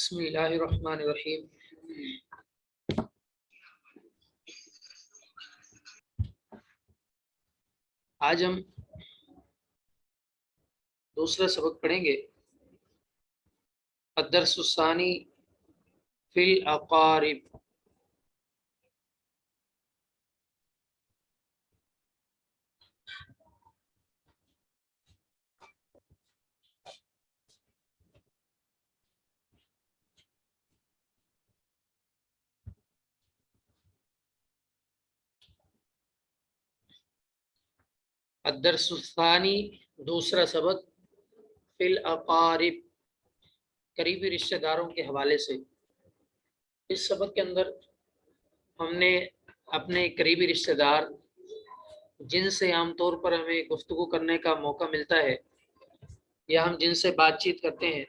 بسم اللہ الرحمن الرحیم۔ آج ہم دوسرا سبق پڑھیں گے، الدرس الثانی فی الاقارب۔ الدرس الثانی دوسرا سبق، فی الاقارب، قریبی رشتہ داروں کے حوالے سے۔ اس سبق کے اندر ہم نے اپنے قریبی رشتہ دار جن سے عام طور پر ہمیں گفتگو کرنے کا موقع ملتا ہے یا ہم جن سے بات چیت کرتے ہیں،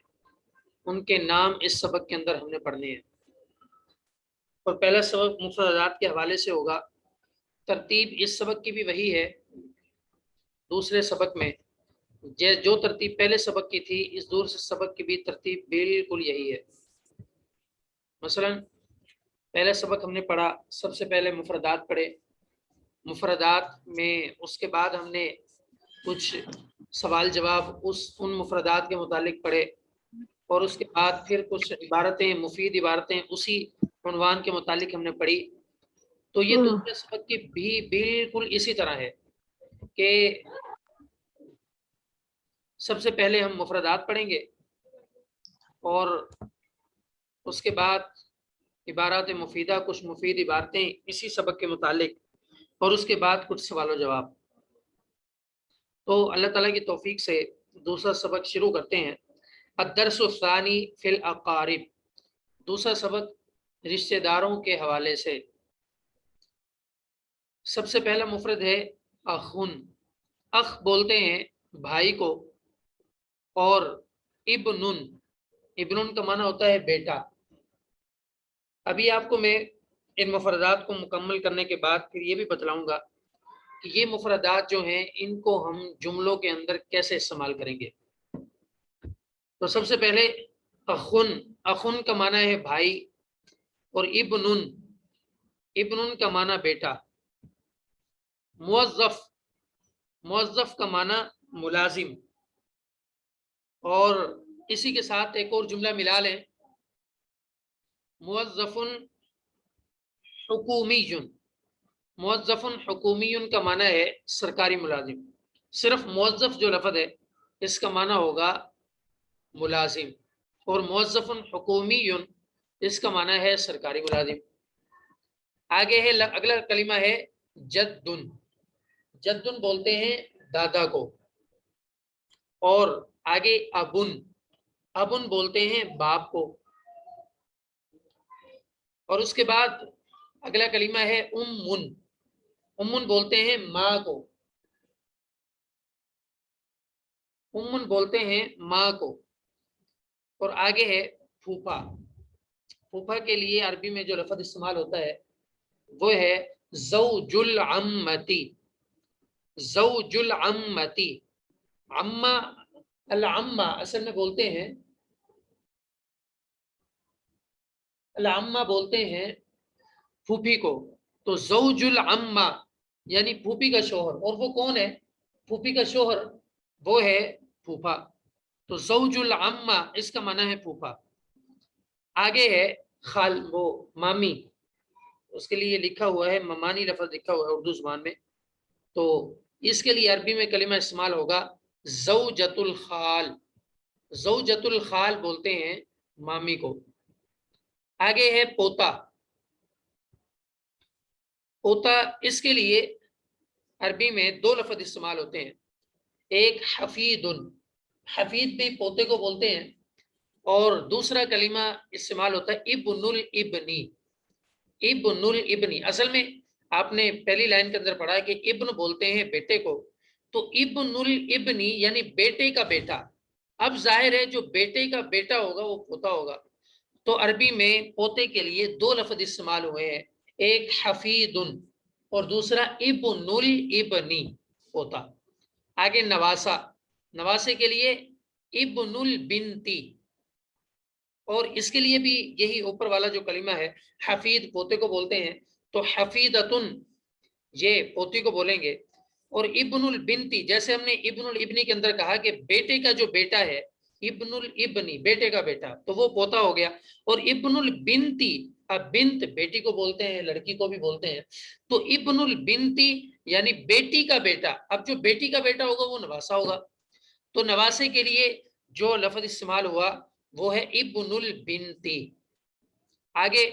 ان کے نام اس سبق کے اندر ہم نے پڑھنے ہیں۔ اور پہلا سبق مفردات کے حوالے سے ہوگا۔ ترتیب اس سبق کی بھی وہی ہے، دوسرے سبق میں جو ترتیب پہلے سبق کی تھی، اس دوسرے سبق کی بھی ترتیب بالکل یہی ہے۔ مثلا پہلے سبق ہم نے پڑھا، سب سے پہلے مفردات پڑھے، مفردات میں اس کے بعد ہم نے کچھ سوال جواب ان مفردات کے متعلق پڑھے، اور اس کے بعد پھر کچھ عبارتیں، مفید عبارتیں اسی عنوان کے متعلق ہم نے پڑھی۔ تو یہ دوسرے سبق کی بھی بالکل اسی طرح ہے کہ سب سے پہلے ہم مفردات پڑھیں گے، اور اس کے بعد عبارات مفیدہ، کچھ مفید عبارتیں اسی سبق کے متعلق، اور اس کے بعد کچھ سوال و جواب۔ تو اللہ تعالیٰ کی توفیق سے دوسرا سبق شروع کرتے ہیں۔ الدرس الثانی فی الاقارب، دوسرا سبق رشتہ داروں کے حوالے سے۔ سب سے پہلا مفرد ہے اخن۔ اخ بولتے ہیں بھائی کو، اور ابنن، ابنن کا معنی ہوتا ہے بیٹا۔ ابھی آپ کو میں ان مفردات کو مکمل کرنے کے بعد پھر یہ بھی بتلاؤں گا کہ یہ مفردات جو ہیں ان کو ہم جملوں کے اندر کیسے استعمال کریں گے۔ تو سب سے پہلے اخن، اخن کا معنی ہے بھائی، اور ابنن، ابنن کا معنی بیٹا۔ موظف، موظف کا معنی ملازم، اور اسی کے ساتھ ایک اور جملہ ملا لیں، موظف حکومی، موظف حکومی کا معنی ہے سرکاری ملازم۔ صرف موظف جو لفظ ہے اس کا معنی ہوگا ملازم، اور موظف حکومی اس کا معنی ہے سرکاری ملازم۔ آگے ہے اگلا کلمہ ہے جدن۔ جدن بولتے ہیں دادا کو، اور آگے ابن، ابن بولتے ہیں باپ کو، اور اس کے بعد اگلا کلمہ ہے امن، امن بولتے ہیں ماں کو، امن بولتے ہیں ماں کو، اور آگے ہے پھوپھا۔ پھوپھا کے لیے عربی میں جو لفظ استعمال ہوتا ہے وہ ہے زوج العمتی، زوج العمتی۔ عمہ، العمہ اصل میں بولتے ہیں، العمہ بولتے ہیں پھوپھی کو، تو زوج العمہ یعنی پھوپھی کا شوہر، اور وہ کون ہے؟ پھوپھی کا شوہر، وہ ہے پھوپھا۔ تو زوج العمہ اس کا معنی ہے پھوپھا۔ آگے ہے خال، وہ مامی، اس کے لیے لکھا ہوا ہے ممانی لفظ لکھا ہوا ہے اردو زبان میں، تو اس کے لیے عربی میں کلمہ استعمال ہوگا زوجۃ الخال، زوجۃ الخال بولتے ہیں مامی کو۔ آگے ہے پوتا، پوتا اس کے لیے عربی میں دو لفظ استعمال ہوتے ہیں، ایک حفید، حفید بھی پوتے کو بولتے ہیں، اور دوسرا کلمہ استعمال ہوتا ہے ابن الابنی، ابن الابنی۔ اصل میں آپ نے پہلی لائن کے اندر پڑھا ہے کہ ابن بولتے ہیں بیٹے کو، تو ابن الابنی یعنی بیٹے کا بیٹا۔ اب ظاہر ہے جو بیٹے کا بیٹا ہوگا وہ پوتا ہوگا، تو عربی میں پوتے کے لیے دو لفظ استعمال ہوئے ہیں، ایک حفید اور دوسرا ابن الابنی، پوتا۔ آگے نواسا، نواسے کے لیے ابن البنتی، اور اس کے لیے بھی یہی اوپر والا جو کلمہ ہے حفید پوتے کو بولتے ہیں، تو حفیدتن یہ پوتی کو بولیں گے. اور ابن البنتی جیسے ہم نے ابن الابنی کے اندر کہا کہ بیٹے کا جو بیٹا ہے ابن الابنی بیٹے کا بیٹا تو وہ پوتا ہو گیا. اور ابن البنتی اب بنت بیٹی کو بولتے ہیں، لڑکی کو بھی بولتے ہیں، تو ابن البنتی یعنی بیٹی کا بیٹا. اب جو بیٹی کا بیٹا ہوگا وہ نواسا ہوگا، تو نواسے کے لیے جو لفظ استعمال ہوا وہ ہے ابن البنتی. آگے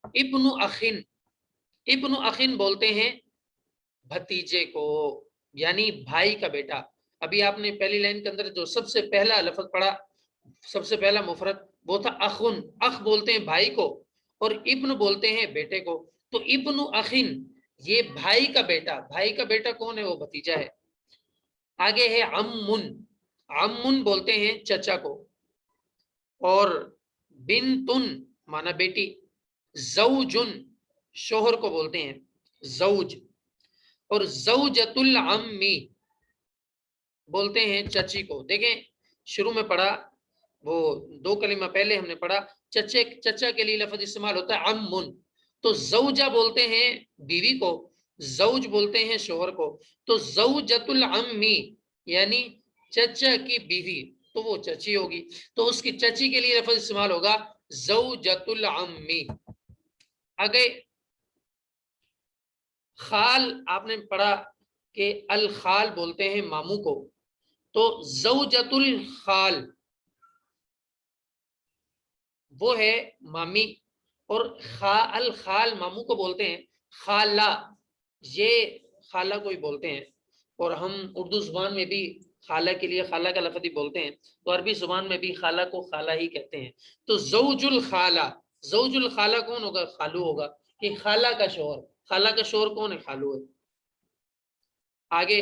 ابن اخن، ابن اخن بولتے ہیں بھتیجے کو یعنی بھائی کا بیٹا. ابھی آپ نے پہلی لائن کے اندر جو سب سے پہلا لفظ پڑھا، سب سے پہلا مفرد وہ تھا اخن. اخ بولتے ہیں بھائی کو اور ابن بولتے ہیں بیٹے کو. تو ابن اخن یہ بھائی کا بیٹا. بھائی کا بیٹا کون ہے؟ وہ بھتیجا ہے. آگے ہے عمن، عمن بولتے ہیں چچا کو. اور بنتن مانا بیٹی. زوجن شوہر کو بولتے ہیں زوج. اور زوجۃ العمی بولتے ہیں چچی کو. دیکھیں شروع میں پڑھا وہ دو کلمہ پہلے ہم نے پڑھا چچا کے لیے لفظ استعمال ہوتا ہے عمن، تو زوجہ بولتے ہیں بیوی کو، زوج بولتے ہیں شوہر کو. تو زوجۃ العمی یعنی چچا کی بیوی تو وہ چچی ہوگی، تو اس کی چچی کے لیے لفظ استعمال ہوگا زوجۃ العمی. آگے خال آپ نے پڑھا کہ الخال بولتے ہیں ماموں کو، تو زوجۃ الخال وہ ہے مامی. اور الخال ماموں کو بولتے ہیں خالہ، یہ خالہ کو ہی بولتے ہیں. اور ہم اردو زبان میں بھی خالہ کے لیے خالہ کا لفظ ہی بولتے ہیں، تو عربی زبان میں بھی خالہ کو خالہ ہی کہتے ہیں. تو زوج الخالہ، زوج الخالہ کون ہوگا؟ خالو ہوگا، کہ خالہ کا شوہر. خالہ کا شوہر کون ہے؟ خالو ہے. آگے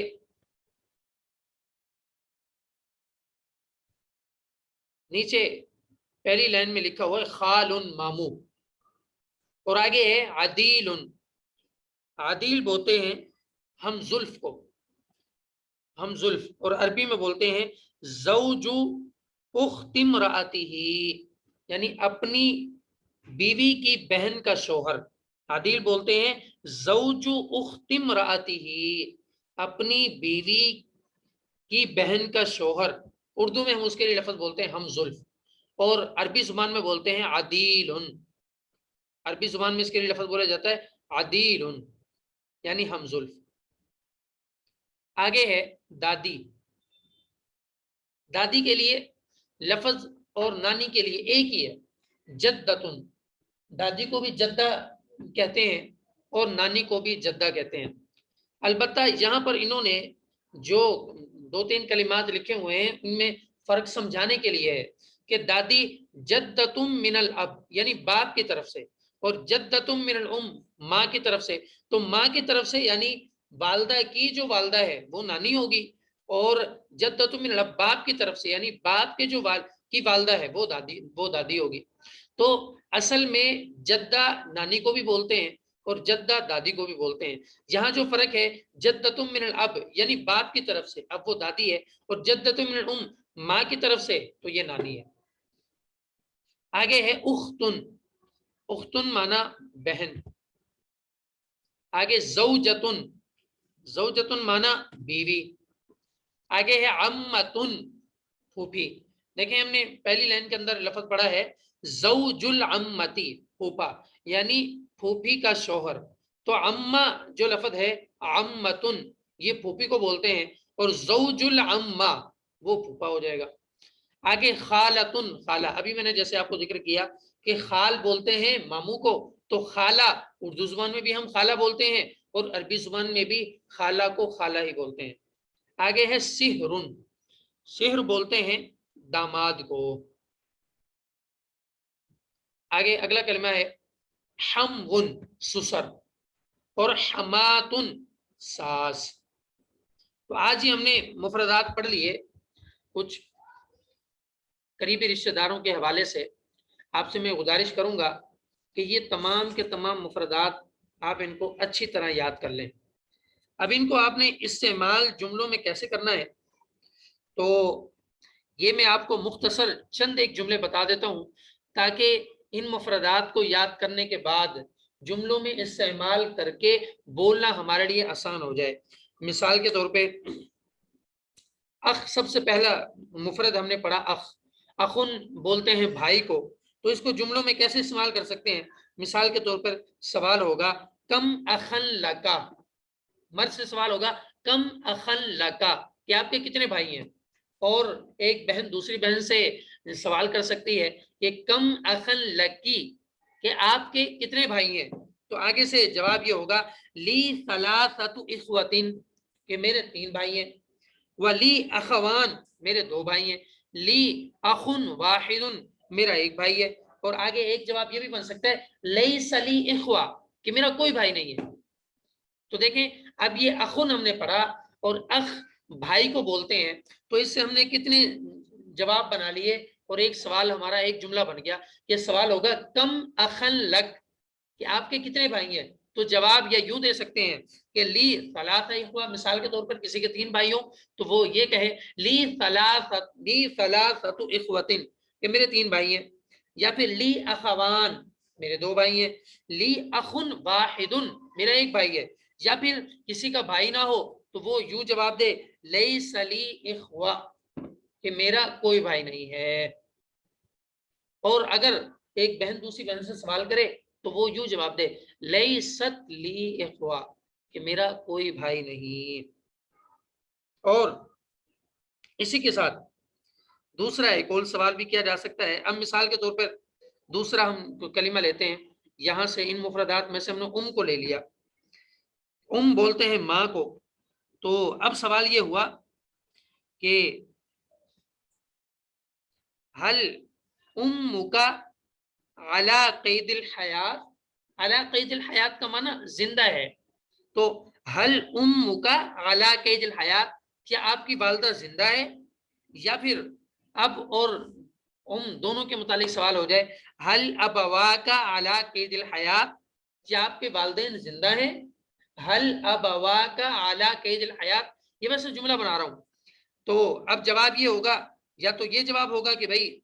نیچے پہلی لائن میں لکھا ہوا ہے خال مامو. اور آگے ہے عدیل، عدیل بولتے ہیں ہم زلف کو، ہم زلف. اور عربی میں بولتے ہیں زوج اخت امرأتہ یعنی اپنی بیوی کی بہن کا شوہر. عدیل بولتے ہیں زوج اخت امرأتہ اپنی بیوی کی بہن کا شوہر. اردو میں ہم اس کے لیے لفظ بولتے ہیں ہم زلف، اور عربی زبان میں بولتے ہیں عدیل. عربی زبان میں اس کے لیے لفظ بولا جاتا ہے عدیل یعنی ہم زلف. آگے ہے دادی. دادی کے لیے لفظ اور نانی کے لیے ایک ہی ہے جدتن. دادی کو بھی جدہ کہتے ہیں اور نانی کو بھی جدہ کہتے ہیں. البتہ یہاں پر انہوں نے جو دو تین کلمات لکھے ہوئے ہیں ان میں فرق سمجھانے کے لیے ہے کہ دادی جدتم من الاب یعنی باپ کی طرف سے، اور جدتم من الام ماں کی طرف سے. تو ماں کی طرف سے یعنی والدہ کی جو والدہ ہے وہ نانی ہوگی، اور جدتم من الاب باپ کی طرف سے یعنی باپ کے جو کی والدہ ہے وہ دادی ہوگی. تو اصل میں جدہ نانی کو بھی بولتے ہیں اور جدہ دادی کو بھی بولتے ہیں. یہاں جو فرق ہے جدتم من الاب یعنی باپ کی طرف سے اب وہ دادی ہے، اور جدتم من الام ماں کی طرف سے تو یہ نانی ہے. آگے ہے اختن، اختن مانا بہن. آگے زوجتن، زوجتن مانا بیوی. آگے ہے عمتن پھوپھی. دیکھیں ہم نے پہلی لائن کے اندر لفظ پڑھا ہے زوج العمتی پھوپھا یعنی پھوپھی کا شوہر. تو عمہ جو لفظ ہے عمتن یہ پھوپھی کو بولتے ہیں، اور زوج العمہ وہ پھوپھا ہو جائے گا. آگے خالتن، خالہ ابھی میں نے جیسے آپ کو ذکر کیا کہ خال بولتے ہیں ماموں کو، تو خالہ اردو زبان میں بھی ہم خالہ بولتے ہیں اور عربی زبان میں بھی خالہ کو خالہ ہی بولتے ہیں. آگے ہے سحرن، سحر بولتے ہیں داماد کو. آگے اگلا کلمہ ہے حمون سسر، اور حماتن ساس. تو آج ہی ہم نے مفردات پڑھ لیے کچھ قریبی رشتہ داروں کے حوالے سے. آپ سے میں گزارش کروں گا کہ یہ تمام کے تمام مفردات آپ ان کو اچھی طرح یاد کر لیں. اب ان کو آپ نے استعمال جملوں میں کیسے کرنا ہے، تو یہ میں آپ کو مختصر چند ایک جملے بتا دیتا ہوں تاکہ ان مفردات کو یاد کرنے کے بعد جملوں میں استعمال کر کے بولنا ہمارے لیے آسان ہو جائے۔ مثال کے طور پہ اخ سب سے پہلا مفرد ہم نے پڑھا اخ، اخن بولتے ہیں بھائی کو، تو اس کو جملوں میں کیسے استعمال کر سکتے ہیں؟ مثال کے طور پر سوال ہوگا کم اخن لکا، مرد سے سوال ہوگا کم اخن لکا کہ آپ کے کتنے بھائی ہیں، اور ایک بہن دوسری بہن سے سوال کر سکتی ہے کہ کم اخن لکی کہ آپ کے کتنے بھائی ہیں، تو آگے سے جواب یہ ہوگا لی ثلاثۃ اخوۃ کہ میرے 3 بھائی ہیں، ولی اخوان میرے 2 بھائی ہیں، لی اخن واحد میرا 1 بھائی ہے، اور آگے ایک جواب یہ بھی بن سکتا ہے لیس لی اخوہ کہ میرا کوئی بھائی نہیں ہے۔ تو دیکھیں اب یہ اخن ہم نے پڑھا اور اخ بھائی کو بولتے ہیں، تو اس سے ہم نے کتنے جواب بنا لیے، اور ایک سوال ہمارا ایک جملہ بن گیا۔ یہ سوال ہوگا کم اخن لک کہ آپ کے کتنے بھائی ہیں، تو جواب یا یوں دے سکتے ہیں کہ لی ثلاثہ اخوہ، مثال کے طور پر کسی کے 3 بھائی ہوں تو وہ یہ کہے لی ثلاثۃ اخوۃ کہ میرے 3 بھائی ہیں، یا پھر لی اخوان میرے 2 بھائی ہیں، لی اخن واحد میرا 1 بھائی ہے، یا پھر کسی کا بھائی نہ ہو تو وہ یوں جواب دے لیس لی اخوہ کہ میرا کوئی بھائی نہیں ہے، اور اگر ایک بہن دوسری بہن سے سوال کرے تو وہ یوں جواب دے لیست لی اخوہ کہ میرا کوئی بھائی نہیں۔ اور اسی کے ساتھ دوسرا ایک اور سوال بھی کیا جا سکتا ہے۔ اب مثال کے طور پر دوسرا ہم کلمہ لیتے ہیں، یہاں سے ان مفردات میں سے ہم نے کو لے لیا، بولتے ہیں ماں کو، تو اب سوال یہ ہوا کہ حل امک علی قید الحیات، علی قید الحیات کا معنی زندہ ہے، تو حل امک علی قید الحیات کیا آپ کی والدہ زندہ ہے، یا پھر اب اور دونوں کے متعلق سوال ہو جائے حل ابواک علی قید الحیات کیا آپ کے والدین زندہ ہیں، حل ابواک علی قید الحیات، یہ ویسے جملہ بنا رہا ہوں، تو اب جواب یہ ہوگا یا تو یہ جواب ہوگا کہ بھائی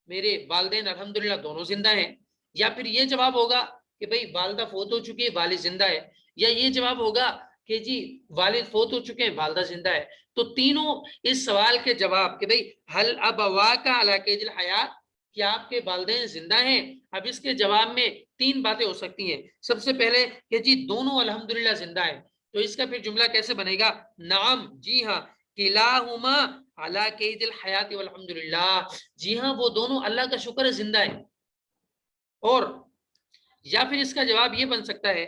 میرے والدین الحمدللہ دونوں زندہ ہیں، یا پھر یہ جواب ہوگا کہ بھائی والدہ فوت ہو چکی ہے والد زندہ ہے، یا یہ جواب ہوگا کہ جی والد فوت ہو چکے ہیں والدہ زندہ ہے، تو تینوں اس سوال کے جواب کہ بھئی حل ابواک علی قید الحیات کیا آپ کے والدین زندہ ہیں، اب اس کے جواب میں 3 باتیں ہو سکتی ہیں۔ سب سے پہلے کہ جی دونوں الحمدللہ زندہ ہیں، تو اس کا پھر جملہ کیسے بنے گا، نعم جی ہاں کلاہما علی قید الحیات والحمدللہ، جی ہاں وہ دونوں اللہ کا شکر ہے زندہ ہیں، اور یا پھر اس کا جواب یہ بن سکتا ہے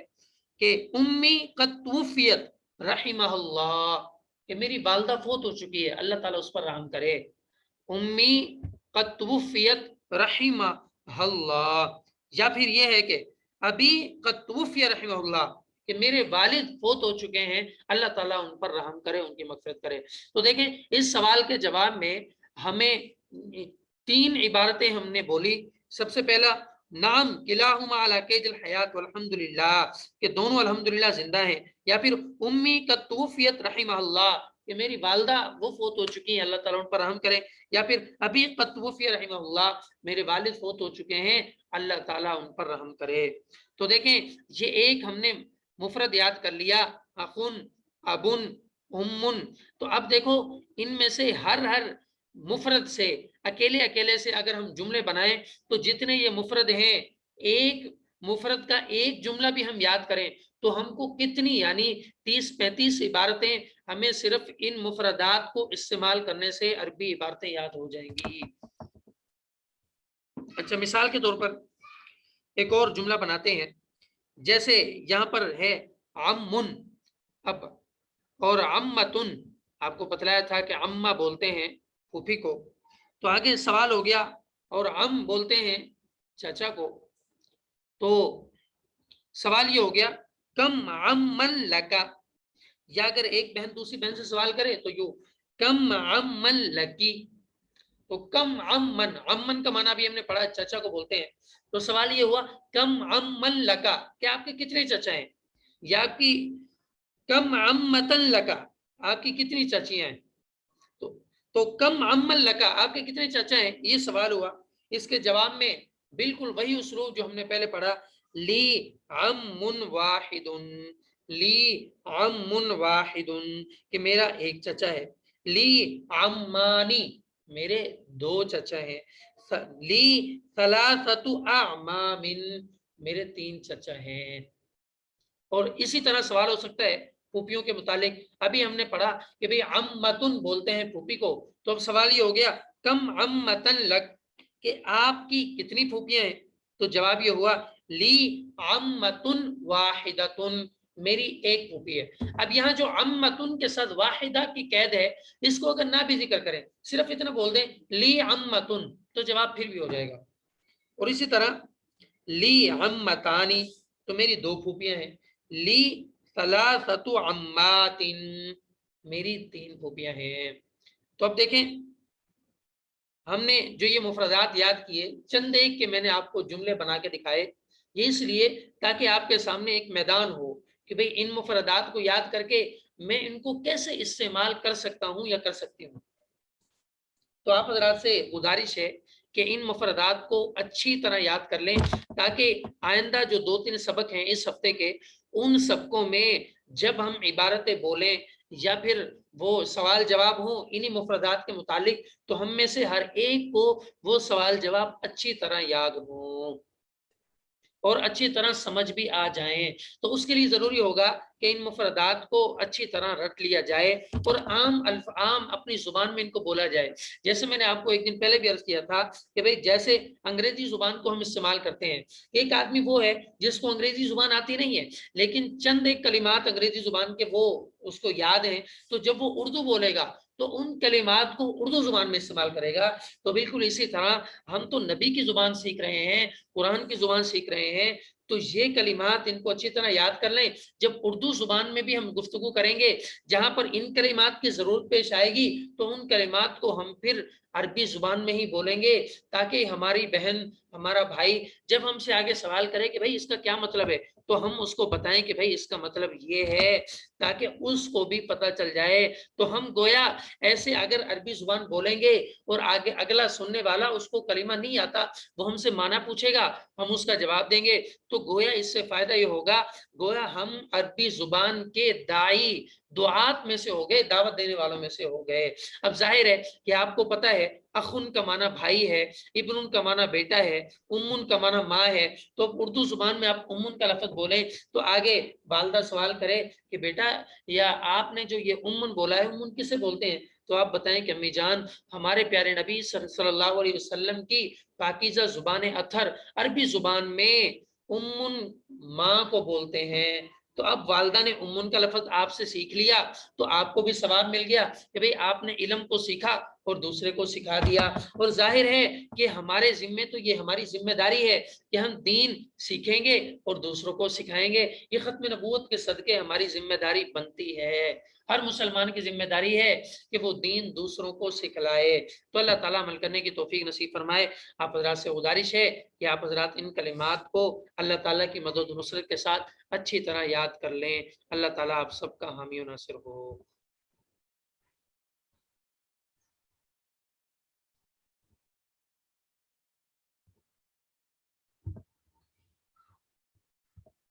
کہ امی قد توفیت رحمہ اللہ کہ میری والدہ فوت ہو چکی ہے اللہ تعالیٰ اس پر رحم کرے، امی قد توفیت رحمہ اللہ، یا پھر یہ ہے کہ ابھی قد توفی رحمہ اللہ کہ میرے والد فوت ہو چکے ہیں اللہ تعالیٰ ان پر رحم کرے ان کی مغفرت کرے۔ تو دیکھیں اس سوال کے جواب میں ہمیں 3 عبارتیں ہم نے بولی، سب سے پہلا نام کلاہما علی قید الحیات والحمدللہ کہ دونوں الحمدللہ زندہ ہیں، یا پھر امی قد توفیت رحمہ اللہ کہ میری والدہ وہ فوت ہو چکی ہیں اللہ تعالیٰ ان پر رحم کرے، یا پھر ابھی قد توفی رحمہ اللہ میرے والد فوت ہو چکے ہیں اللہ تعالیٰ ان پر رحم کرے۔ تو دیکھیں یہ ایک ہم نے مفرد یاد کر لیا اخن ابن امن، تو اب دیکھو ان میں سے ہر مفرد سے اکیلے سے اگر ہم جملے بنائیں تو جتنے یہ مفرد ہیں ایک مفرد کا ایک جملہ بھی ہم یاد کریں تو ہم کو کتنی یعنی 30-35 عبارتیں ہمیں صرف ان مفردات کو استعمال کرنے سے عربی عبارتیں یاد ہو جائیں گی۔ اچھا مثال کے طور پر ایک اور جملہ بناتے ہیں، جیسے یہاں پر ہے عمن اب اور عمتن، آپ کو بتلایا تھا کہ عمہ بولتے ہیں پھوپھی کو، تو آگے سوال ہو گیا اور عم بولتے ہیں چچا کو، تو سوال یہ ہو گیا کم عمن لکا، یا اگر ایک بہن دوسری بہن سے سوال کرے تو یوں کم عمن لکی، تو کم عمن کا معنی بھی ہم نے پڑھا چچا کو بولتے ہیں، تو سوال یہ ہوا کم عمن لکا کہ آپ کے کتنے چچا ہیں، یا آپ کی کم عمتن لکا آپ کی کتنی چچیاں ہیں، تو تو کم عمل لکا، آپ کے کتنے چچا ہیں، یہ سوال ہوا. اس کے جواب میں بالکل وہی اسلوب جو ہم نے پہلے پڑھا، لی عم واحد، لی عم واحد، کہ میرا ایک چچا ہے. لی عمانی، میرے دو چچا ہیں. لی ثلاثت اعمام، میرے تین چچا ہیں. اور اسی طرح سوال ہو سکتا ہے پھوپھیوں کے متعلق. ابھی ہم نے پڑھا کہ بھئی عمتن بولتے ہیں پھوپھی کو، تو اب سوال یہ ہو گیا کم عمتن لک، کہ آپ کی کتنی پھوپھیاں ہیں. تو جواب یہ ہوا لی عمتن واحدتن، میری ایک پھوپھی ہے. اب یہاں جو عمتن کے ساتھ واحدہ کی قید ہے، اس کو اگر نہ بھی ذکر کریں، صرف اتنا بول دیں لی عمتن، تو جواب پھر بھی ہو جائے گا. اور اسی طرح لی عمتانی، تو میری دو پھوپھیاں ہیں. لی ثلاثت عمات، میری تین پھوپھیاں ہیں. تو اب دیکھیں ہم نے جو یہ مفردات یاد کیے، چند ایک کے میں نے آپ کو جملے بنا کے دکھائے، یہ اس لیے تاکہ آپ کے سامنے ایک میدان ہو کہ بھئی ان مفردات کو یاد کر کے میں ان کو کیسے استعمال کر سکتا ہوں یا کر سکتی ہوں. تو آپ حضرات سے گزارش ہے کہ ان مفردات کو اچھی طرح یاد کر لیں، تاکہ آئندہ جو 2-3 سبق ہیں اس ہفتے کے، ان سبقوں میں جب ہم عبارتیں بولیں یا پھر وہ سوال جواب ہوں انہی مفردات کے متعلق، تو ہم میں سے ہر ایک کو وہ سوال جواب اچھی طرح یاد ہوں اور اچھی طرح سمجھ بھی آ جائیں. تو اس کے لیے ضروری ہوگا کہ ان مفردات کو اچھی طرح رٹ لیا جائے اور عام اپنی زبان میں ان کو بولا جائے. جیسے میں نے آپ کو ایک دن پہلے بھی عرض کیا تھا کہ بھئی جیسے انگریزی زبان کو ہم استعمال کرتے ہیں، ایک آدمی وہ ہے جس کو انگریزی زبان آتی نہیں ہے لیکن چند ایک کلمات انگریزی زبان کے وہ اس کو یاد ہیں، تو جب وہ اردو بولے گا تو ان کلمات کو اردو زبان میں استعمال کرے گا. تو بالکل اسی طرح ہم تو نبی کی زبان سیکھ رہے ہیں، قرآن کی زبان سیکھ رہے ہیں، تو یہ کلمات ان کو اچھی طرح یاد کر لیں. جب اردو زبان میں بھی ہم گفتگو کریں گے جہاں پر ان کلمات کی ضرورت پیش آئے گی، تو ان کلمات کو ہم پھر عربی زبان میں ہی بولیں گے، تاکہ ہماری بہن ہمارا بھائی جب ہم سے آگے سوال کرے کہ بھائی اس کا کیا مطلب ہے، تو ہم اس کو بتائیں کہ بھائی اس کا مطلب یہ ہے، تاکہ اس کو بھی پتہ چل جائے. تو ہم گویا ایسے اگر عربی زبان بولیں گے اور آگے اگلا سننے والا اس کو کلمہ نہیں آتا، وہ ہم سے معنی پوچھے گا، ہم اس کا جواب دیں گے، تو گویا اس سے فائدہ یہ ہوگا، گویا ہم عربی زبان کے داعی دعات میں سے ہو گئے، دعوت دینے والوں میں سے ہو گئے. اب ظاہر ہے کہ آپ کو پتہ ہے اخن کا معنی بھائی ہے، ابن کا معنی بیٹا ہے، امن کا معنی ماں ہے. تو اردو زبان میں آپ امن کا لفظ بولیں تو آگے والدہ سوال کرے کہ بیٹا یا آپ نے جو یہ امن بولا ہے، امن کسے بولتے ہیں؟ تو آپ بتائیں کہ امی جان ہمارے پیارے نبی صلی اللہ علیہ وسلم کی پاکیزہ زبان اطہر عربی زبان میں امن ماں کو بولتے ہیں. تو اب والدہ نے امن کا لفظ آپ سے سیکھ لیا تو آپ کو بھی ثواب مل گیا کہ بھئی آپ نے علم کو سیکھا اور دوسرے کو سکھا دیا. اور ظاہر ہے کہ ہمارے ذمے تو یہ ہماری ذمہ داری ہے کہ ہم دین سیکھیں گے اور دوسروں کو سکھائیں گے. یہ ختم نبوت کے صدقے ہماری ذمہ داری بنتی ہے. ہر مسلمان کی ذمہ داری ہے کہ وہ دین دوسروں کو سکھلائے. تو اللہ تعالیٰ عمل کرنے کی توفیق نصیب فرمائے. آپ حضرات سے گزارش ہے کہ آپ حضرات ان کلمات کو اللہ تعالیٰ کی مدد و نصرت کے ساتھ اچھی طرح یاد کر لیں. اللہ تعالیٰ آپ سب کا حامی و ناصر ہو.